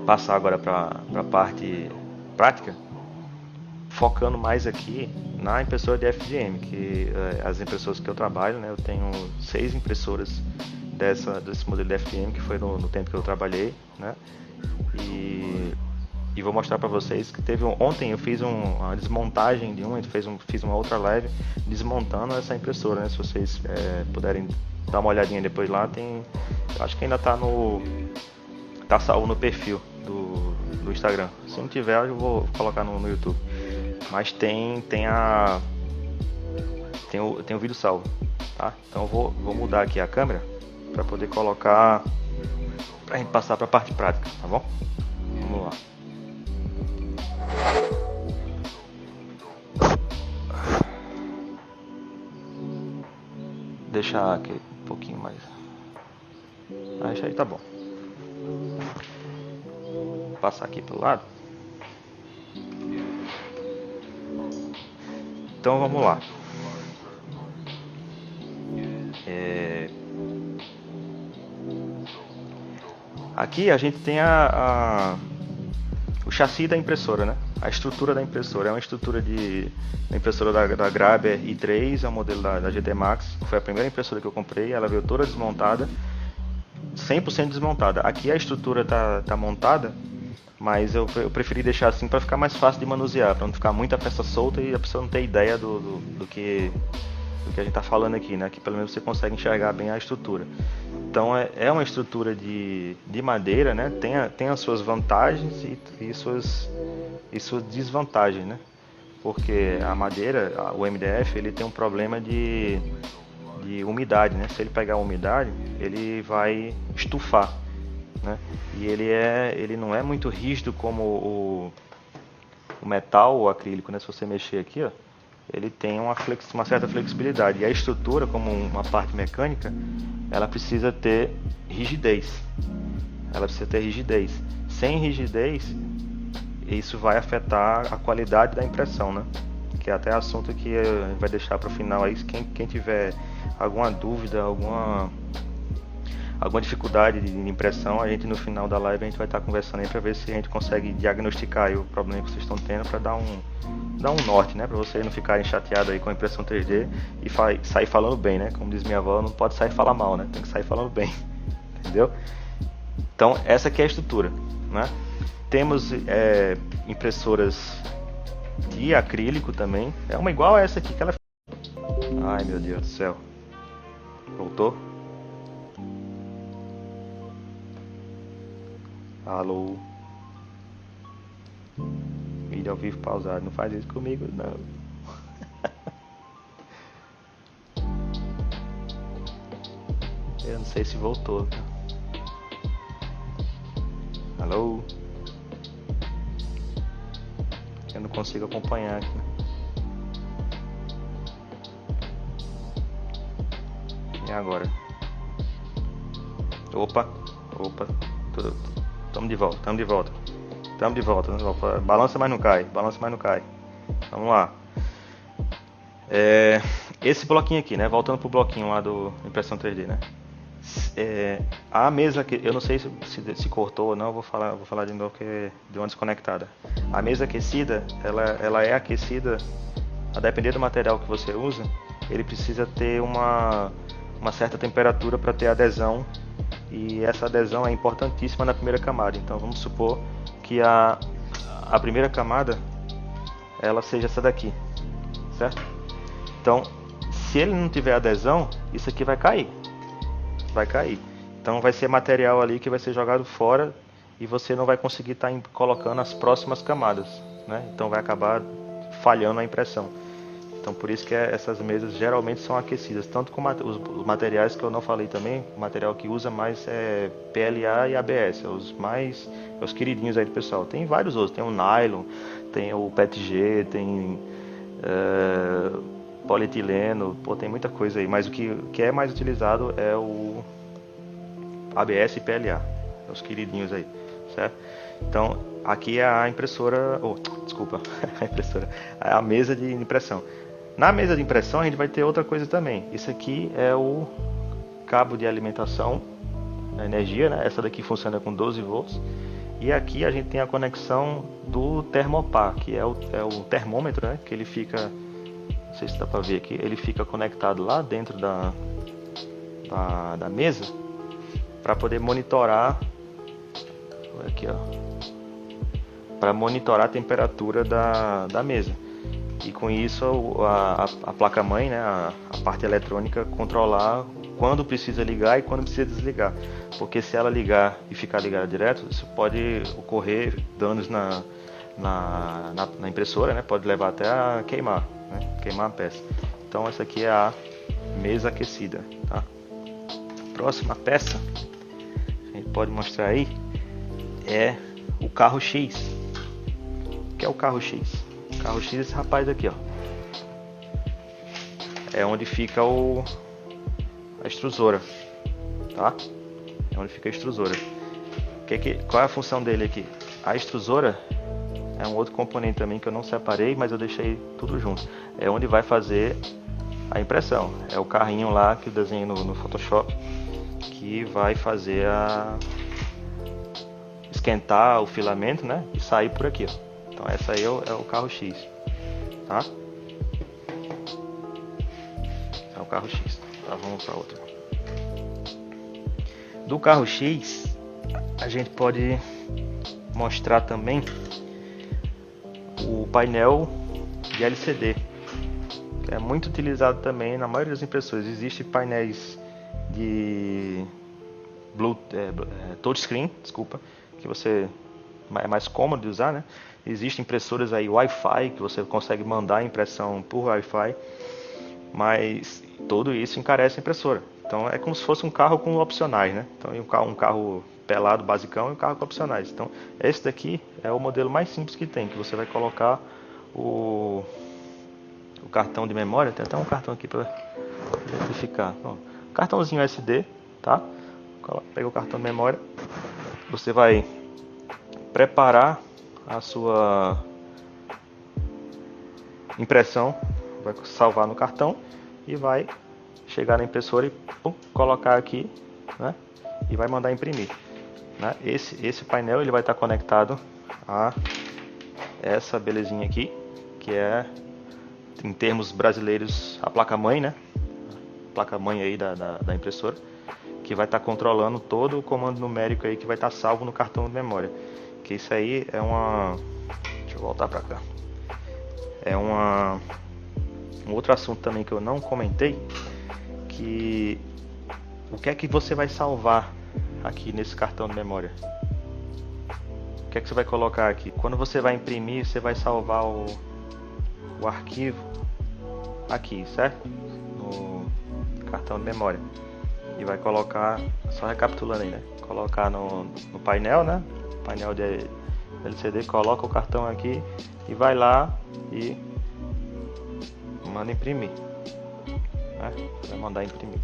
passar agora para a parte prática, focando mais aqui na impressora de FDM, que as impressoras que eu trabalho, né? Eu tenho 6 impressoras desse modelo de FDM, que foi no tempo que eu trabalhei, né? E vou mostrar para vocês que ontem eu fiz uma desmontagem de fiz uma outra live desmontando essa impressora, né? Se vocês puderem dar uma olhadinha depois lá, eu acho que ainda tá salvo no perfil do Instagram. Se não tiver, eu vou colocar no YouTube. Mas tem o vídeo salvo, tá? Então eu vou mudar aqui a câmera para poder colocar, pra gente passar para a parte prática, tá bom? Vamos lá. Deixar aqui um pouquinho mais. Isso aí tá bom. Vou passar aqui pro lado. Então vamos lá. Aqui a gente tem o chassi da impressora, né? A estrutura da impressora é uma estrutura da impressora da Graber i3, é o modelo da GT Max. Foi a primeira impressora que eu comprei, ela veio toda desmontada, 100% desmontada. Aqui a estrutura tá montada, mas eu preferi deixar assim para ficar mais fácil de manusear, para não ficar muita peça solta e a pessoa não ter ideia do que a gente está falando aqui, né? Que pelo menos você consegue enxergar bem a estrutura. Então é uma estrutura de madeira, né? Tem as suas vantagens e suas desvantagens, né? Porque a madeira, o MDF, ele tem um problema de umidade, né? Se ele pegar a umidade, ele vai estufar, né? E ele não é muito rígido como o metal ou acrílico, né? Se você mexer aqui, ó, ele tem uma certa flexibilidade. E a estrutura, como uma parte mecânica, ela precisa ter rigidez. Sem rigidez, isso vai afetar a qualidade da impressão, né? Que é até assunto que a gente vai deixar para o final aí. Quem tiver alguma dúvida, alguma dificuldade de impressão, a gente no final da live a gente vai estar conversando aí para ver se a gente consegue diagnosticar aí o problema que vocês estão tendo, para dar um norte, né? Para vocês não ficarem chateados aí com a impressão 3D e sair falando bem, né? Como diz minha avó, não pode sair falar mal, né? Tem que sair falando bem, entendeu? Então essa aqui é a estrutura, né? Temos impressoras de acrílico também. É uma igual a essa aqui que ela... Ai meu Deus do céu. Voltou? Alô? Vídeo ao vivo pausado. Não faz isso comigo, não. Eu não sei se voltou. Alô? Eu não consigo acompanhar aqui. E agora? Opa. Tamo de volta. Balança, mas não cai. Vamos lá. Esse bloquinho aqui, né? Voltando pro bloquinho lá do impressão 3D, né? A mesa que eu não sei se cortou ou não, eu vou falar de novo, que é de uma desconectada. A mesa aquecida, ela é aquecida a depender do material que você usa. Ele precisa ter uma certa temperatura para ter adesão, e essa adesão é importantíssima na primeira camada. Então vamos supor que a primeira camada ela seja essa daqui, certo? Então, se ele não tiver adesão, isso aqui vai cair. Vai cair. Então vai ser material ali que vai ser jogado fora e você não vai conseguir estar colocando as próximas camadas, né? Então vai acabar falhando a impressão. Então por isso que essas mesas geralmente são aquecidas, tanto com os materiais que eu não falei também, o material que usa mais é PLA e ABS, os queridinhos aí do pessoal. Tem vários outros, tem o nylon, tem o PETG, tem polietileno, pô, tem muita coisa aí, mas o que é mais utilizado é o ABS e PLA, os queridinhos aí, certo? Então aqui é a impressora, desculpa, a impressora, é a mesa de impressão. Na mesa de impressão a gente vai ter outra coisa também. Isso aqui é o cabo de alimentação da energia, né? Essa daqui funciona com 12 volts. E aqui a gente tem a conexão do termopar, que é o termômetro, né? Que ele fica, não sei se dá para ver aqui, ele fica conectado lá dentro da mesa para poder monitorar, aqui, ó, para monitorar a temperatura da mesa. E com isso a placa-mãe, né, a parte eletrônica, controlar quando precisa ligar e quando precisa desligar. Porque se ela ligar e ficar ligada direto, isso pode ocorrer danos na impressora, né, pode levar até a queimar, né, queimar a peça. Então essa aqui é a mesa aquecida. Tá? Próxima peça, a gente pode mostrar aí, é o carro X. O que é o carro X? Carro X é esse rapaz aqui, ó. É onde fica a extrusora, tá? É onde fica a extrusora. Qual é a função dele aqui? A extrusora é um outro componente também que eu não separei, mas eu deixei tudo junto. É onde vai fazer a impressão. É o carrinho lá que eu desenho no Photoshop, que vai fazer esquentar o filamento, né? E sair por aqui, ó. Então essa aí é o carro X, tá? É o carro X. Tá, vamos para outro. Do carro X, a gente pode mostrar também o painel de LCD, que é muito utilizado também na maioria das impressoras. Existem painéis de touchscreen, desculpa, que é mais cômodo de usar, né? Existem impressoras aí Wi-Fi, que você consegue mandar a impressão por Wi-Fi, mas tudo isso encarece a impressora. Então é como se fosse um carro com opcionais, né? Então um carro pelado, basicão, e um carro com opcionais. Então esse daqui é o modelo mais simples que tem, que você vai colocar o cartão de memória. Tem até um cartão aqui para identificar. Bom, cartãozinho SD, tá? Pega o cartão de memória, você vai preparar a sua impressão, vai salvar no cartão e vai chegar na impressora e colocar aqui, né? E vai mandar imprimir, né? Esse painel ele vai estar conectado a essa belezinha aqui, que é, em termos brasileiros, a placa-mãe, né? A placa-mãe aí da impressora, que vai estar controlando todo o comando numérico aí que vai estar salvo no cartão de memória. Que isso aí é deixa eu voltar para cá. É um outro assunto também que eu não comentei, que o que é que você vai salvar aqui nesse cartão de memória? O que é que você vai colocar aqui? Quando você vai imprimir, você vai salvar o arquivo aqui, certo? No cartão de memória. E vai colocar, só recapitulando aí, né? Colocar no painel, né? Painel de LCD, coloca o cartão aqui e vai lá e manda imprimir, né? Vai mandar imprimir.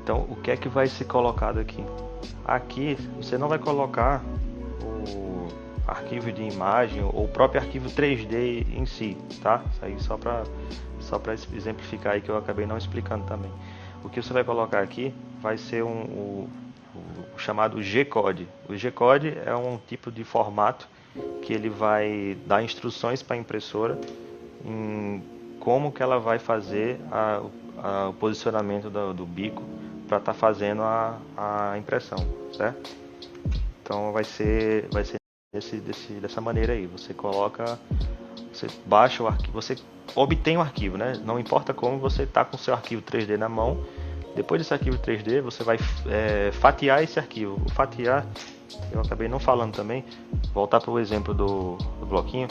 Então o que é que vai ser colocado aqui? Aqui você não vai colocar o arquivo de imagem ou o próprio arquivo 3D em si, tá? Isso aí só para exemplificar aí, que eu acabei não explicando também. O que você vai colocar aqui vai ser o chamado G-Code. O G-Code é um tipo de formato que ele vai dar instruções para a impressora em como que ela vai fazer o posicionamento do bico para estar fazendo a impressão, certo? Então vai ser dessa maneira aí. Você coloca, você baixa o arquivo, você obtém o arquivo, né? Não importa como, você está com o seu arquivo 3D na mão. Depois desse arquivo 3D, você vai fatiar esse arquivo. O fatiar, eu acabei não falando também, voltar para o exemplo do bloquinho,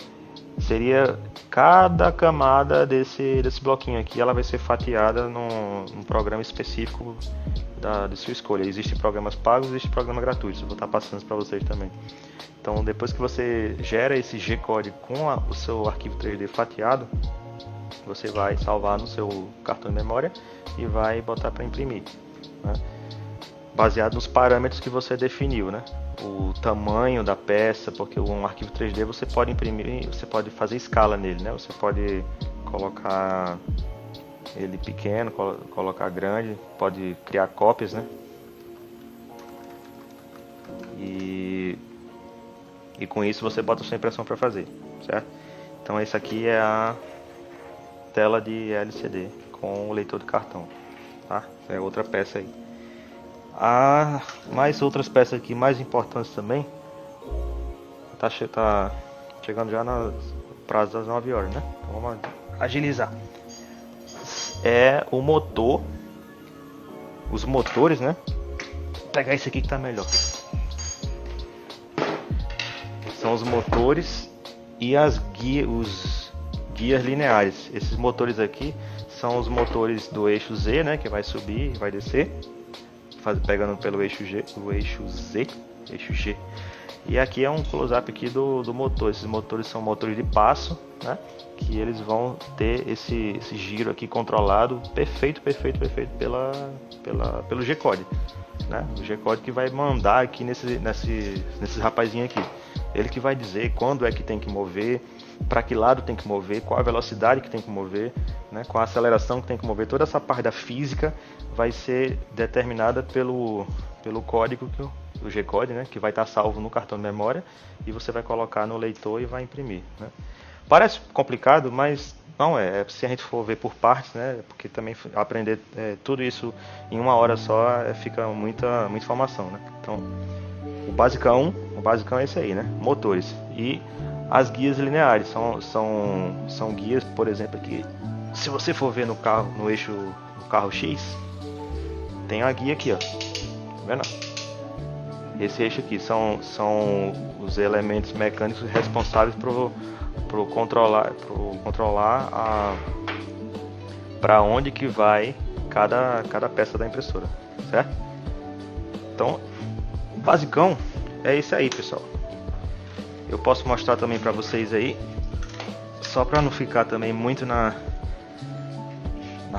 seria cada camada desse bloquinho aqui, ela vai ser fatiada num programa específico de sua escolha. Existem programas pagos, existem programas gratuitos, eu vou estar passando para vocês também. Então, depois que você gera esse G-Code com o seu arquivo 3D fatiado, você vai salvar no seu cartão de memória e vai botar para imprimir, né? Baseado nos parâmetros que você definiu, né? O tamanho da peça, porque um arquivo 3D você pode imprimir, você pode fazer escala nele, né? Você pode colocar ele pequeno, colocar grande, pode criar cópias, né? E com isso você bota a sua impressão para fazer, certo? Então essa aqui é a tela de LCD com o leitor de cartão, tá? É outra peça aí. Há mais outras peças aqui mais importantes também. Tá chegando já no prazo das 9 horas, né? Então vamos agilizar. É o motor, os motores, né? Vou pegar esse aqui que tá melhor. São os motores e os guias lineares. Esses motores aqui são os motores do eixo Z, né? Que vai subir e vai descer, pegando pelo eixo G, eixo G. E aqui é um close-up aqui do motor. Esses motores são motores de passo, né? Que eles vão ter esse giro aqui controlado perfeito pelo G-Code, né? O G-Code que vai mandar aqui nesses rapazinhos aqui. Ele que vai dizer quando é que tem que mover, para que lado tem que mover, qual a velocidade que tem que mover, né? Qual a aceleração que tem que mover. Toda essa parte da física vai ser determinada pelo código o G-Code, né? Que vai estar salvo no cartão de memória e você vai colocar no leitor e vai imprimir, né? Parece complicado, mas não é. Se a gente for ver por partes, né? Porque também aprender tudo isso em uma hora só fica muita informação, né? Então, o basicão é esse aí, né? Motores e as guias lineares são guias, por exemplo, aqui. Se você for ver no carro X, tem a guia aqui, ó. Tá vendo? Esse eixo aqui são os elementos mecânicos responsáveis por controlar para onde que vai cada peça da impressora, certo? Então, o basicão é isso aí, pessoal. Eu posso mostrar também para vocês aí, só para não ficar também muito na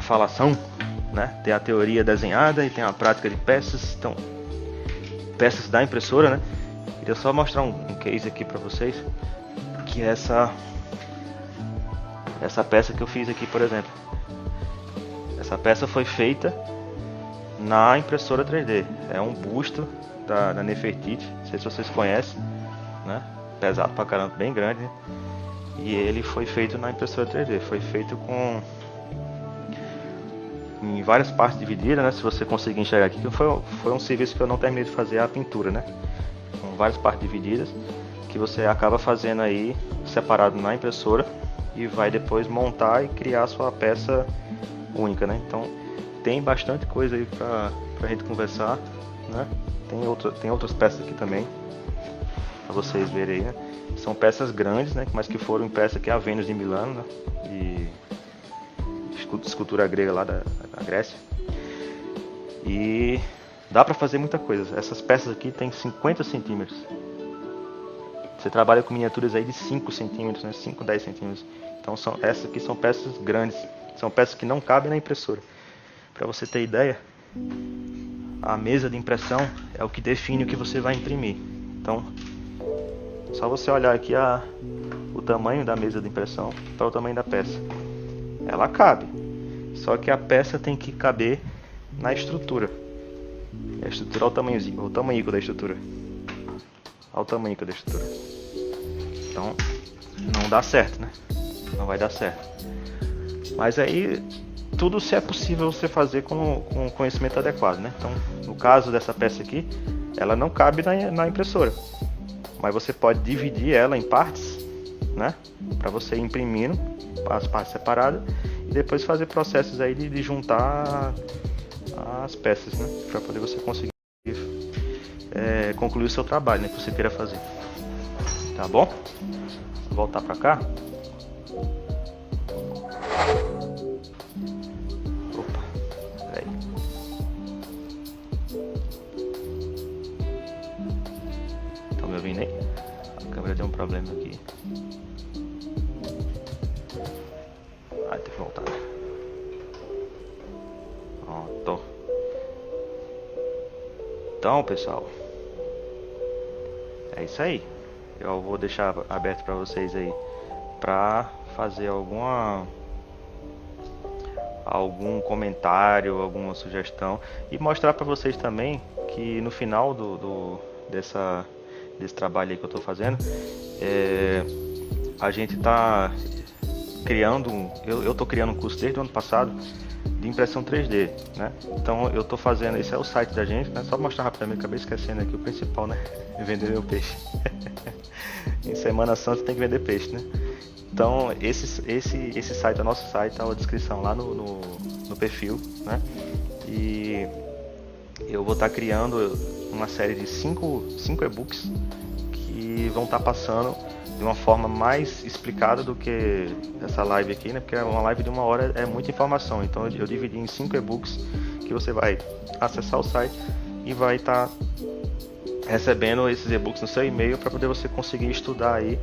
falação, né? Tem a teoria desenhada e tem a prática de peças. Então, peças da impressora, né? Queria só mostrar um case aqui para vocês, que é essa peça que eu fiz aqui, por exemplo. Essa peça foi feita na impressora 3D. É um busto da Nefertiti, não sei se vocês conhecem, né? Pesado pra caramba, bem grande, né? E ele foi feito na impressora 3D. Foi feito em várias partes divididas, né? Se você conseguir enxergar aqui, foi um serviço que eu não terminei de fazer a pintura, né? Com várias partes divididas, que você acaba fazendo aí separado na impressora e vai depois montar e criar a sua peça única, né? Então tem bastante coisa aí pra gente conversar, né? Tem outras peças aqui também pra vocês verem aí, né? São peças grandes, né? Mas que foram impressas aqui a Vênus de Milano, né? E escultura grega lá da Grécia. E dá pra fazer muita coisa. Essas peças aqui tem 50 centímetros. Você trabalha com miniaturas aí de 5 centímetros, né? 5, 10 centímetros. Então essas aqui são peças grandes. São peças que não cabem na impressora. Para você ter ideia, a mesa de impressão é o que define o que você vai imprimir. Então, só você olhar aqui o tamanho da mesa de impressão para o tamanho da peça. Ela cabe. Só que a peça tem que caber na estrutura. A estrutura, olha o tamanho da estrutura. Olha o tamanho da estrutura. Então, não dá certo, né? Não vai dar certo. Mas aí, tudo se é possível você fazer com conhecimento adequado, né? Então, no caso dessa peça aqui, ela não cabe na impressora. mas você pode dividir ela em partes, né? Para você ir imprimindo as partes separadas e depois fazer processos aí de juntar as peças, né? Para poder você conseguir concluir o seu trabalho, né? Que você queira fazer. Tá bom? Vou voltar para cá. Opa, peraí. Estão me ouvindo aí? A câmera deu um problema aqui. Tem que voltar. Pronto. Então, pessoal, é isso aí. Eu vou deixar aberto para vocês aí para fazer algum comentário, alguma sugestão e mostrar para vocês também que no final desse trabalho aí que eu estou fazendo, a gente está criando eu estou criando um curso desde o ano passado de impressão 3D, né? Então eu estou fazendo, esse é o site da gente, né? Só mostrar rapidamente, acabei esquecendo aqui o principal, né? Vender meu peixe. Em Semana Santa tem que vender peixe, né? Então esse site é o nosso site, tá na descrição lá no perfil, né? E eu vou estar criando uma série de 5 e-books que vão estar passando de uma forma mais explicada do que essa live aqui, né? Porque uma live de 1 hora é muita informação. Então eu dividi em 5 e-books que você vai acessar o site e vai estar recebendo esses e-books no seu e-mail para poder você conseguir estudar aí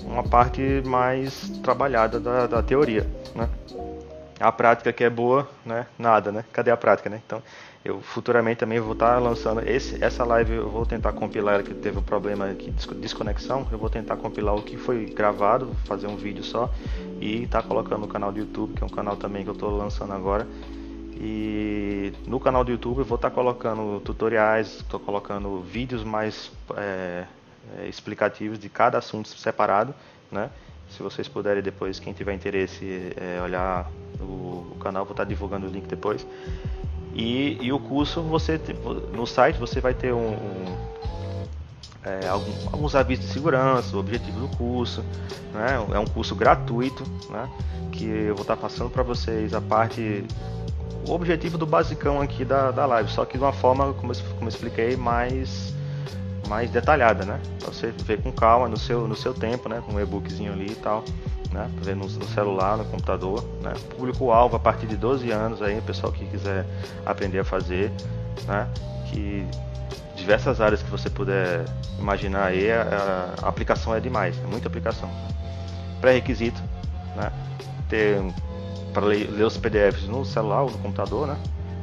uma parte mais trabalhada da teoria, né? A prática que é boa, né? Nada, né? Cadê a prática, né? Então, eu futuramente também vou estar lançando essa live, eu vou tentar compilar ela, que teve um problema aqui de desconexão, eu vou tentar compilar o que foi gravado, fazer um vídeo só e tá colocando no canal do YouTube, que é um canal também que eu estou lançando agora. E no canal do YouTube eu vou estar colocando tutoriais, estou colocando vídeos mais explicativos de cada assunto separado, né? Se vocês puderem depois, quem tiver interesse, olhar o canal, vou estar divulgando o link depois. E o curso, no site você vai ter alguns avisos de segurança, o objetivo do curso, né? É um curso gratuito, né? Que eu vou estar passando para vocês o objetivo do basicão aqui da live, só que de uma forma, como eu expliquei, mais detalhada, né? Pra você ver com calma, no seu tempo, né? Com um e-bookzinho ali e tal, né? Pra ver no celular, no computador, né? Público-alvo a partir de 12 anos aí, o pessoal que quiser aprender a fazer, né? Que diversas áreas que você puder imaginar aí, a aplicação é demais, é muita aplicação. Pré-requisito, né? Para ler os PDFs no celular ou no computador, né?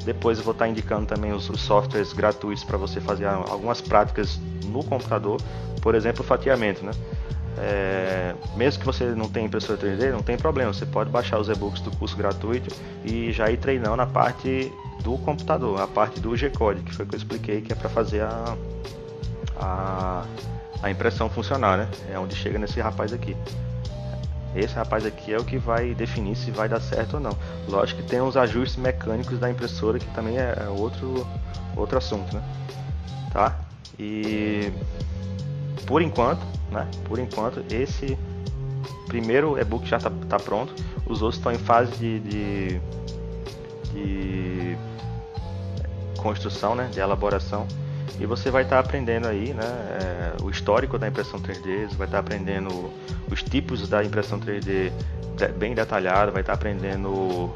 Depois eu vou estar indicando também os softwares gratuitos para você fazer algumas práticas no computador, por exemplo, o fatiamento, né? Mesmo que você não tenha impressora 3D, não tem problema, você pode baixar os e-books do curso gratuito e já ir treinando na parte do computador, a parte do G-Code, que foi o que eu expliquei, que é para fazer a impressão funcionar, né? É onde chega nesse rapaz aqui. Esse rapaz aqui é o que vai definir se vai dar certo ou não. Lógico que tem os ajustes mecânicos da impressora, que também é outro assunto, né? Tá? E por enquanto, né? Por enquanto, esse primeiro e-book já tá pronto. Os outros estão em fase de construção, né? De elaboração. E você vai estar aprendendo aí, né, o histórico da impressão 3D, você vai estar aprendendo os tipos da impressão 3D bem detalhado, vai estar aprendendo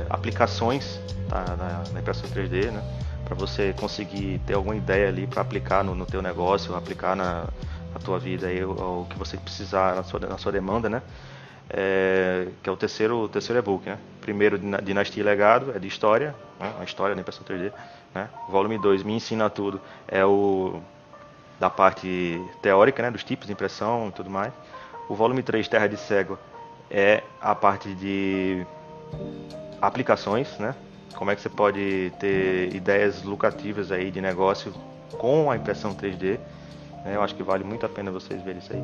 aplicações da impressão 3D, né, para você conseguir ter alguma ideia ali para aplicar no teu negócio, aplicar na tua vida aí, o que você precisar na sua demanda, né. Que é o terceiro e-book, né? Primeiro, Dinastia e Legado, é de história, né? A história da impressão 3D, né? O volume 2, Me Ensina Tudo, é da parte teórica, né? Dos tipos de impressão e tudo mais. O volume 3, Terra de Cego, é a parte de aplicações, né? Como é que você pode ter ideias lucrativas aí de negócio com a impressão 3D. Eu acho que vale muito a pena vocês verem isso aí.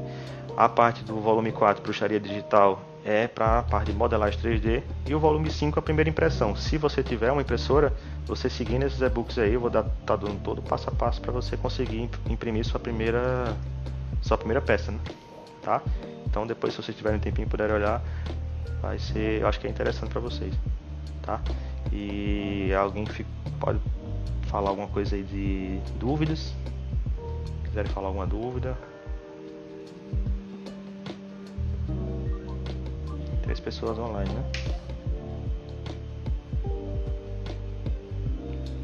A parte do volume 4, Bruxaria Digital, é para a parte de modelagem 3D. E o volume 5, a primeira impressão. Se você tiver uma impressora, você seguindo esses e-books aí, eu vou estar dando todo o passo a passo para você conseguir imprimir sua primeira sua primeira peça, né? Tá? Então depois, se vocês tiverem um tempinho e puderem olhar, vai ser, eu acho que é interessante para vocês, tá? E alguém pode falar alguma coisa aí de dúvidas? Quiserem falar alguma dúvida? 3 pessoas online, né?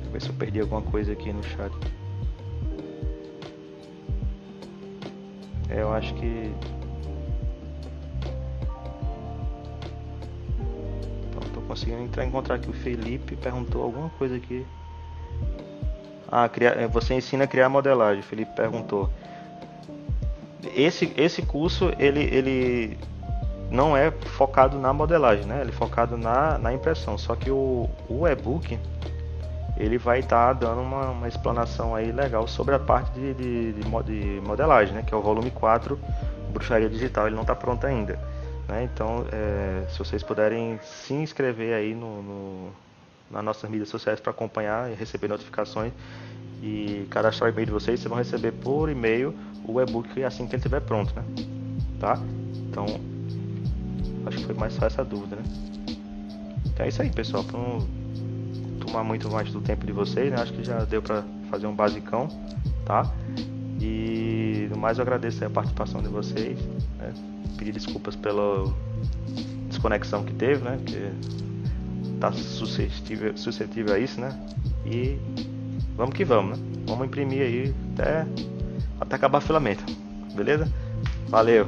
Deixa eu ver se eu perdi alguma coisa aqui no chat. Eu acho que... Então, tô conseguindo encontrar aqui. O Felipe perguntou alguma coisa aqui. Ah, você ensina a criar modelagem, o Felipe perguntou. Esse curso, ele não é focado na modelagem, né? Ele é focado na impressão. Só que o e-book, ele vai estar dando uma explanação aí legal sobre a parte de modelagem, né? Que é o volume 4, Bruxaria Digital. Ele não está pronto ainda, né? Então, se vocês puderem se inscrever aí nas nossas mídias sociais para acompanhar e receber notificações e cadastrar o e-mail de vocês vão receber por e-mail o e-book assim que ele estiver pronto, né? Tá? Então, acho que foi mais só essa dúvida, né? Então é isso aí, pessoal. Para não tomar muito mais do tempo de vocês, né? Acho que já deu para fazer um basicão, tá? E no mais eu agradeço a participação de vocês, né? Pedir desculpas pela desconexão que teve, né? Porque tá suscetível a isso, né? E vamos que vamos, né? Vamos imprimir aí até acabar o filamento, beleza? Valeu!